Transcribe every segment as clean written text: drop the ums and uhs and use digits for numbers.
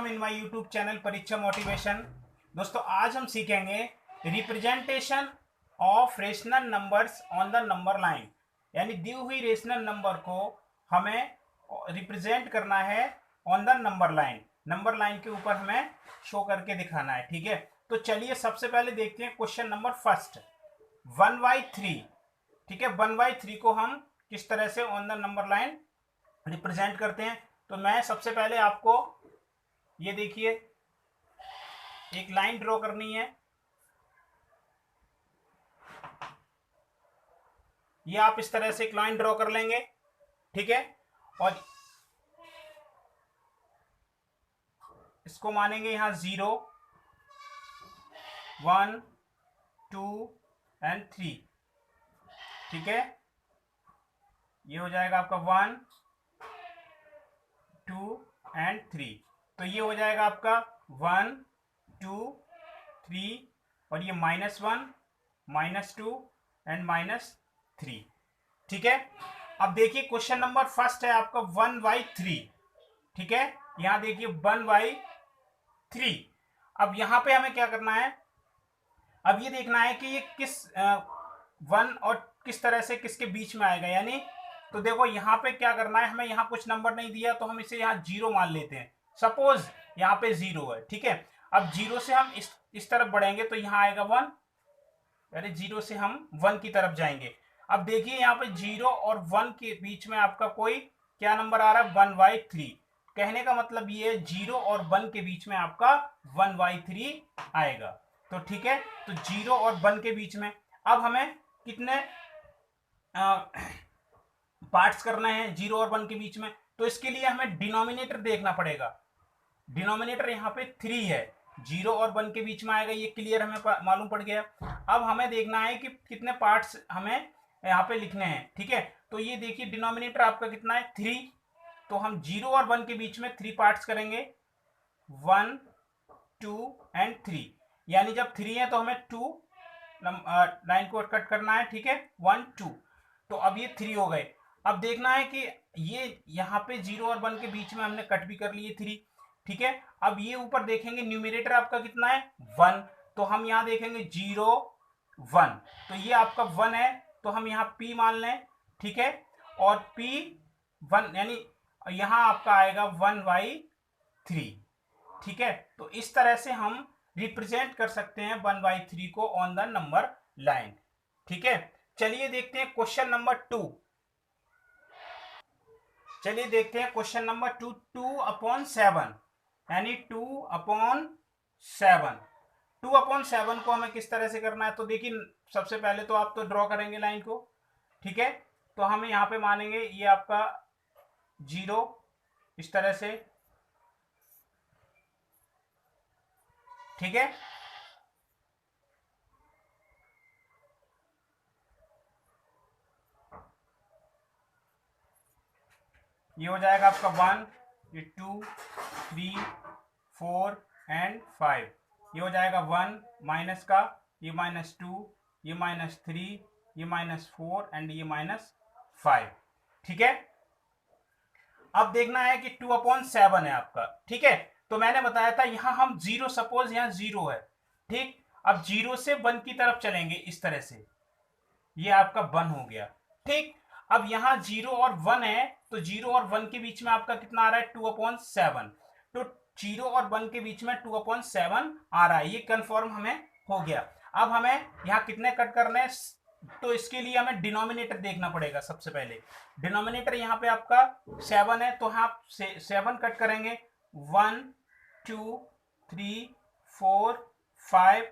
In my YouTube channel परीक्षा motivation. दोस्तों आज हम सीखेंगे representation of rational numbers on the number line, यानी दी हुई रेशनल नंबर को हमें रिप्रेजेंट करना है on the number line. Number line के ऊपर हमें शो करके दिखाना है, ठीक है। तो चलिए सबसे पहले देखते हैं क्वेश्चन नंबर फर्स्ट, 1/3। ठीक है, 1/3 को हम किस तरह से on the number line represent करते हैं। तो मैं सबसे पहले आपको ये देखिए एक लाइन ड्रॉ करनी है। ये आप इस तरह से एक लाइन ड्रॉ कर लेंगे, ठीक है। और इसको मानेंगे यहां 0, 1, 2 एंड 3, ठीक है। ये हो जाएगा आपका 1, 2 एंड 3। तो ये हो जाएगा आपका 1, 2, 3 और ये -1, -2 एंड -3, ठीक है। अब देखिए क्वेश्चन नंबर फर्स्ट है आपका 1/3, ठीक है। यहां देखिए 1/3। अब यहां पे हमें क्या करना है, अब ये देखना है कि ये किस 1 और किस तरह से किसके बीच में आएगा। यानी तो देखो यहाँ पे क्या करना है, हमें यहाँ कुछ नंबर नहीं दिया तो हम इसे यहाँ 0 मान लेते हैं। सपोज यहाँ पे 0 है, ठीक है। अब 0 से हम इस तरफ बढ़ेंगे तो यहाँ आएगा 1, यानी 0 से हम 1 की तरफ जाएंगे। अब देखिए यहाँ पे 0 और 1 के बीच में आपका कोई क्या नंबर आ रहा है, 1/3। कहने का मतलब ये 0 और 1 के बीच में आपका 1/3 आएगा। तो ठीक है, तो 0 और 1 के बीच में अब हमें कितने पार्ट्स करने हैं 0 और 1 के बीच में। तो इसके लिए हमें डिनोमिनेटर देखना पड़ेगा। डिनोमिनेटर यहाँ पे 3 है, 0 और 1 के बीच में आएगा, ये क्लियर हमें मालूम पड़ गया। अब हमें देखना है कि कितने पार्ट्स हमें यहाँ पे लिखने हैं, ठीक है। तो ये देखिए डिनोमिनेटर आपका कितना है, 3। तो हम 0 और 1 के बीच में 3 पार्ट्स करेंगे, 1, 2 एंड 3। यानी जब 3 है तो हमें 2 लाइन को कट करना है, ठीक है, 1, 2। तो अब ये 3 हो गए। अब देखना है कि ये यहाँ पे 0 और 1 के बीच में हमने कट भी कर लिए 3, ठीक है। अब ये ऊपर देखेंगे न्यूमरेटर आपका कितना है, 1। तो हम यहाँ देखेंगे 0, 1, तो ये आपका 1 है, तो हम यहाँ p मान लें, ठीक है। और p 1 यानी यहाँ आपका आएगा 1/3, ठीक है। तो इस तरह से हम रिप्रेजेंट कर सकते हैं 1/3 को ऑन द नंबर लाइन, ठीक है। चलिए देखते हैं क्वेश्चन नंबर 2। चलिए देखते हैं क्वेश्चन नंबर 2, 2/7, यानी 2/7। 2/7 को हमें किस तरह से करना है, तो देखिए सबसे पहले तो आप तो ड्रॉ करेंगे लाइन को, ठीक है। तो हमें यहाँ पे मानेंगे ये आपका 0 इस तरह से, ठीक है। ये हो जाएगा आपका 1, ये 2, 3, 4 एंड 5। ये हो जाएगा 1 माइनस का, ये -2, ये -3, ये -4 एंड ये -5, ठीक है। अब देखना है कि 2/7 है आपका, ठीक है। तो मैंने बताया था यहां हम 0, सपोज यहां 0 है, ठीक। अब 0 से 1 की तरफ चलेंगे इस तरह से, ये आपका 1 हो गया, ठीक। अब यहां 0 और 1 है, तो 0 और 1 के बीच में आपका कितना आ रहा है, 2/7। तो 0 और 1 के बीच में 2/7 आ रहा है, ये कंफर्म हमें हो गया। अब हमें यहाँ कितने कट करने हैं, तो इसके लिए हमें डिनोमिनेटर देखना पड़ेगा। सबसे पहले डिनोमिनेटर यहाँ पे आपका 7 है, तो आप 7 कट करेंगे, 1, 2, 3, 4, 5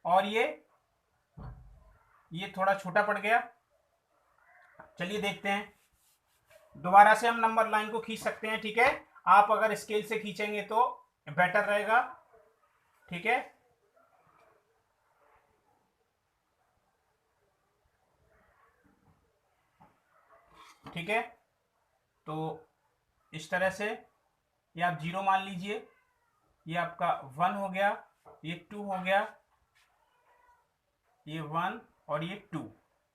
और ये थोड़ा छोटा पड़ गया। चलिए देखते हैं, दोबारा से हम नंबर लाइन को खींच सकते हैं, ठीक है। आप अगर स्केल से खींचेंगे तो बेटर रहेगा, ठीक है। ठीक है, तो इस तरह से ये आप 0 मान लीजिए, ये आपका 1 हो गया, ये 2 हो गया, ये 1 और ये 2।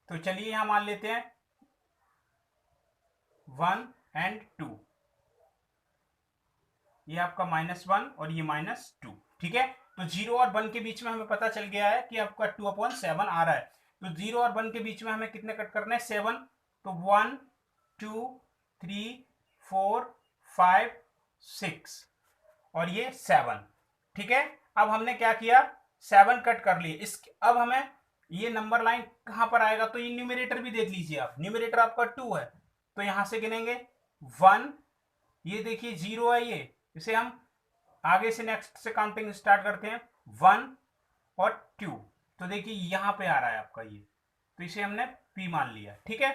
तो चलिए यहां मान लेते हैं 1 एंड 2, ये आपका -1 और ये -2, ठीक है। तो 0 और 1 के बीच में हमें पता चल गया है कि आपका 2/7 आ रहा है। तो 0 और 1 के बीच में हमें कितने कट करने हैं, 7। तो 1 2 3 4 5 6 और ये 7, ठीक है। अब हमने क्या किया, 7 कट कर लिए। इस अब हमें ये नंबर लाइन कहां पर आएगा, तो ये न्यूमरेटर भी देख लीजिए आप, न्यूमरेटर आपका 2 है, तो यहां से गिनेंगे 1, ये देखिए 0 है, ये इसे हम आगे से नेक्स्ट से काउंटिंग स्टार्ट करते हैं, 1 और 2। तो देखिए यहां पे आ रहा है आपका ये, तो इसे हमने p मान लिया, ठीक है।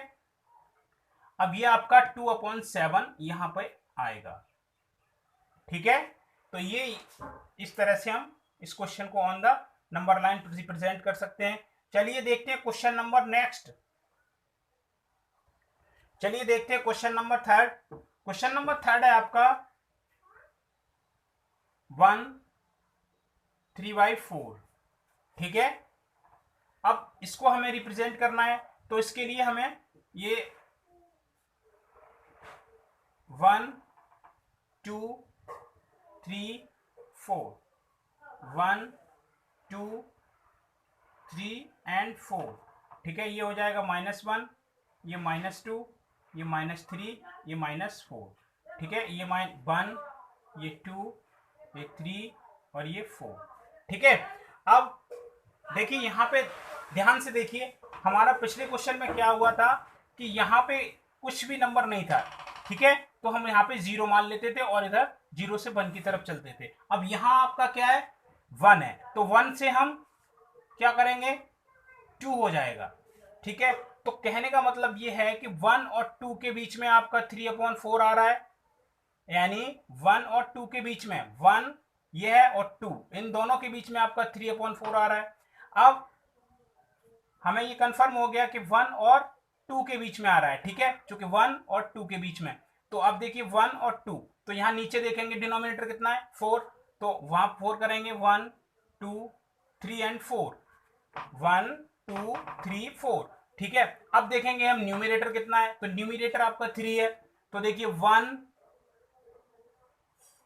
अब ये आपका 2/7 यहां पे आएगा, ठीक है। तो ये इस तरह से हम इस क्वेश्चन को on the number line represent कर सकते हैं। चलिए देखते हैं क्वेश्चन नंबर नेक्स्ट। चलिए देखते हैं question number third. Question number third है आपका 1 3/4, ठीक है। अब इसको हमें रिप्रेजेंट करना है, तो इसके लिए हमें ये 1 2 3 4 1 2 3 एंड 4, ठीक है। ये हो जाएगा -1, ये -2, ये -3, ये -4, ठीक है। ये -1, ये 2, ये 3 और ये 4, ठीक है। अब देखिए यहाँ पे ध्यान से देखिए, हमारा पिछले क्वेश्चन में क्या हुआ था कि यहाँ पे कुछ भी नंबर नहीं था, ठीक है। तो हम यहाँ पे 0 मान लेते थे और इधर 0 से 1 की तरफ चलते थे। अब यहाँ आपका क्या है, 1 है, तो 1 से हम क्या करेंगे, 2 हो जाएगा, ठीक है। तो कहने का मतलब ये है कि 1 और 2 के बीच में आपका 3/4 आ रहा है, यानी 1 और 2 के बीच में 1 ये है और 2, इन दोनों के बीच में आपका 3/4 आ रहा है। अब हमें ये कंफर्म हो गया कि 1 और 2 के बीच में आ रहा है, ठीक है, क्योंकि 1 और 2 के बीच में। तो अब देखिए 1 और 2, तो यहां नीचे देखेंगे डिनोमिनेटर कितना है, 4, तो वहां 4 करेंगे, 1 2 3 एंड 4, 1 2 3 4, ठीक है। अब देखेंगे हम न्यूमरेटर कितना है, तो न्यूमरेटर आपका 3 है, तो देखिए 1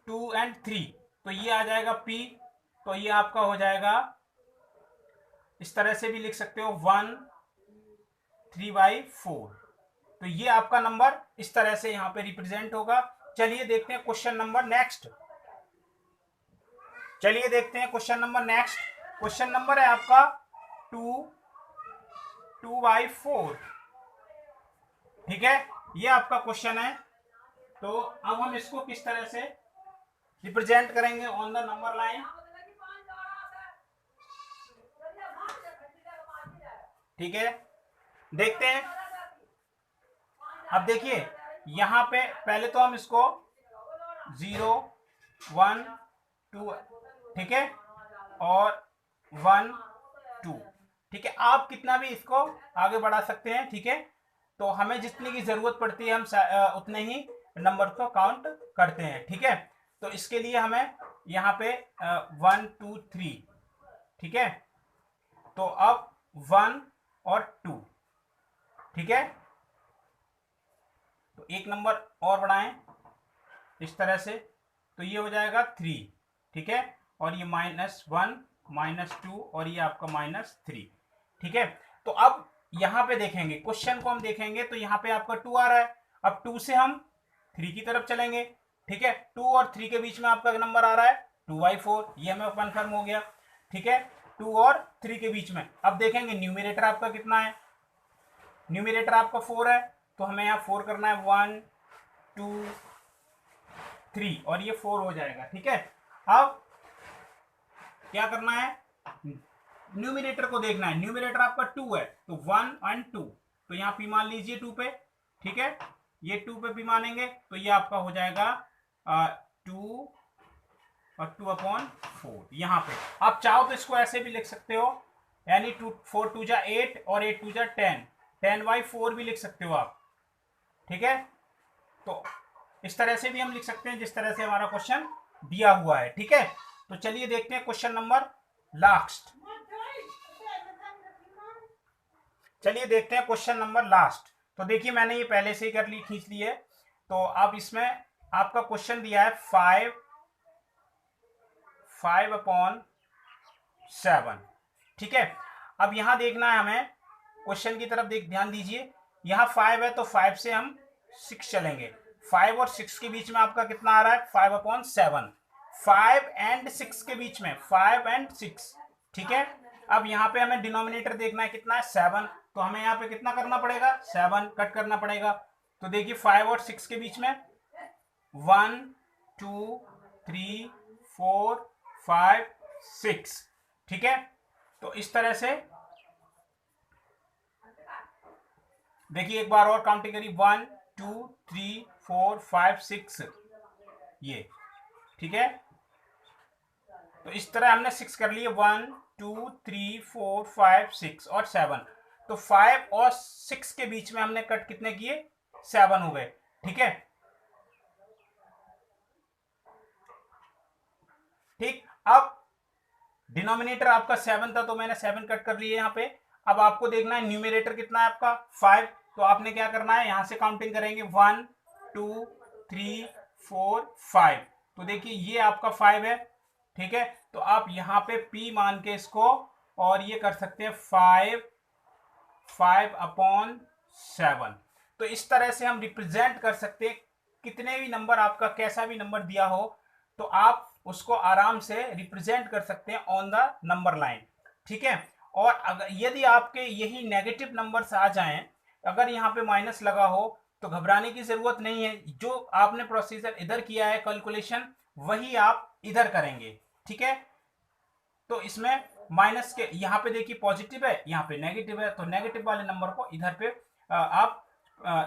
2 एंड 3, तो ये आ जाएगा p, तो ये आपका हो जाएगा, इस तरह से भी लिख सकते हो 1 3/4, तो ये आपका नंबर इस तरह से यहां पे रिप्रेजेंट होगा। चलिए देखते हैं क्वेश्चन नंबर नेक्स्ट। चलिए देखते हैं question number next. Question number है आपका 2/4, ठीक है, ये आपका क्वेश्चन है। तो अब हम इसको किस तरह से रिप्रेजेंट करेंगे ऑन द नंबर लाइन, ठीक है, देखते हैं। अब देखिए यहां पे पहले तो हम इसको 0 1 2, ठीक है, और 1 2, ठीक है। आप कितना भी इसको आगे बढ़ा सकते हैं, ठीक है। तो हमें जितने की जरूरत पड़ती है हम उतने ही नंबर को काउंट करते हैं, ठीक है। तो इसके लिए हमें यहाँ पे 1 2 3, ठीक है। तो अब 1 और 2, ठीक है, तो एक नंबर और बढ़ाएं इस तरह से, तो ये हो जाएगा 3, ठीक है, और ये -1 -2 और ये आपका -3, ठीक है। तो अब यहां पे देखेंगे क्वेश्चन को, हम देखेंगे तो यहां पे आपका 2 आ रहा है। अब 2 से हम 3 की तरफ चलेंगे, ठीक है। 2 और 3 के बीच में आपका नंबर आ रहा है 2/4, ये हमें कन्फर्म हो गया, ठीक है। 2 और 3 के बीच में अब देखेंगे न्यूमरेटर आपका कितना है, न्यूमरेटर आपका 4 है, तो हमें यहाँ 4 करना है, 1 2 3 और ये 4 हो जाएगा, ठीक है। अब क्या करना है, न्यूमरेटर को देखना है, न्यूमरेटर आपका 2 है, तो 1 और 2, तो यहाँ पी मान लीजिए 2 पे, ठीक है, ये 2 पे पी मानेंगे, तो ये आपका हो जाएगा 2 और 2/4 यहाँ पे। आप चाहो तो इसको ऐसे भी लिख सकते हो, यानी 4 2 जा 8 और 8 2 जा 10, 10/4 भी लिख सकते हो आप, ठीक है। तो इस तरह से भी हम लिख सकते हैं जिस तरह से हमारा क्वेश्चन दिया हुआ है, ठीक है। तो चलिए देखते हैं क्वेश्चन नंबर लास्ट। चलिए देखते हैं क्वेश्चन नंबर लास्ट। तो देखिए मैंने ये पहले से ही कर ली, खींच ली है। तो अब इसमें आपका क्वेश्चन दिया है 5 5/7। ठीक है, अब यहां देखना है हमें, क्वेश्चन की तरफ ध्यान दीजिए। यहाँ 5 है तो 5 से हम 6 चलेंगे। 5 और 6 के बीच में आपका कितना आ रहा है? 5/7। 5 एंड 6 के बीच में, 5 एंड 6। ठीक है, अब यहाँ पे हमें डिनोमिनेटर देखना है, कितना है? 7। तो हमें यहाँ पे कितना करना पड़ेगा? 7 कट करना पड़ेगा। तो देखिए 5 और 6 के बीच में 1 2 3 4 5 6। ठीक है, तो इस तरह से देखिए एक बार और काउंटिंग करिए, 1 2 3 4 5 6 ये। ठीक है, तो इस तरह हमने 6 कर लिए, 1 2 3 4 5 6 और 7। तो 5 और 6 के बीच में हमने कट कितने किए? 7 हो गए। ठीक है, ठीक। अब डिनोमिनेटर आपका 7 था तो मैंने 7 कट कर लिए यहाँ पे। अब आपको देखना है न्यूमरेटर कितना है आपका? 5। तो आपने क्या करना है, यहां से काउंटिंग करेंगे 1 2 3 4 5। तो देखिए ये आपका 5 है। ठीक है, तो आप यहाँ पे P मान के इसको और ये कर सकते हैं 5/7। तो इस तरह से हम रिप्रेजेंट कर सकते हैं, कितने भी नंबर आपका कैसा भी नंबर दिया हो तो आप उसको आराम से रिप्रेजेंट कर सकते हैं ऑन द नंबर लाइन। ठीक है, और अगर यदि आपके यही नेगेटिव नंबर्स आ जाएं, अगर यहाँ पे माइनस लगा हो तो घबराने की जरूरत नहीं है। जो आपने प्रोसीजर इधर किया है कैलकुलेशन, वही आप इधर करेंगे। ठीक है, तो इसमें माइनस के यहाँ पे देखिए पॉजिटिव है, यहाँ पे नेगेटिव है, तो नेगेटिव वाले नंबर को इधर पे आप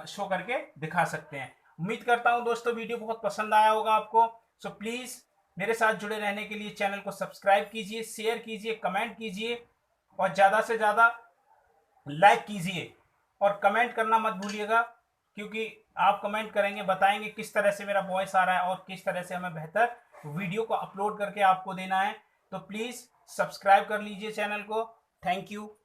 शो करके दिखा सकते हैं। उम्मीद करता हूं दोस्तों वीडियो बहुत पसंद आया होगा आपको। सो प्लीज मेरे साथ जुड़े रहने के लिए चैनल को सब्सक्राइब कीजिए, शेयर कीजिए, कमेंट कीजिए और ज़्यादा से ज़्यादा लाइक कीजिए। और कमेंट करना मत भूलिएगा, क्योंकि आप कमेंट करेंगे, बताएंगे किस तरह से मेरा वॉइस आ रहा है और किस तरह से हमें बेहतर वीडियो को अपलोड करके आपको देना है। तो प्लीज़ सब्सक्राइब कर लीजिए चैनल को। Thank you.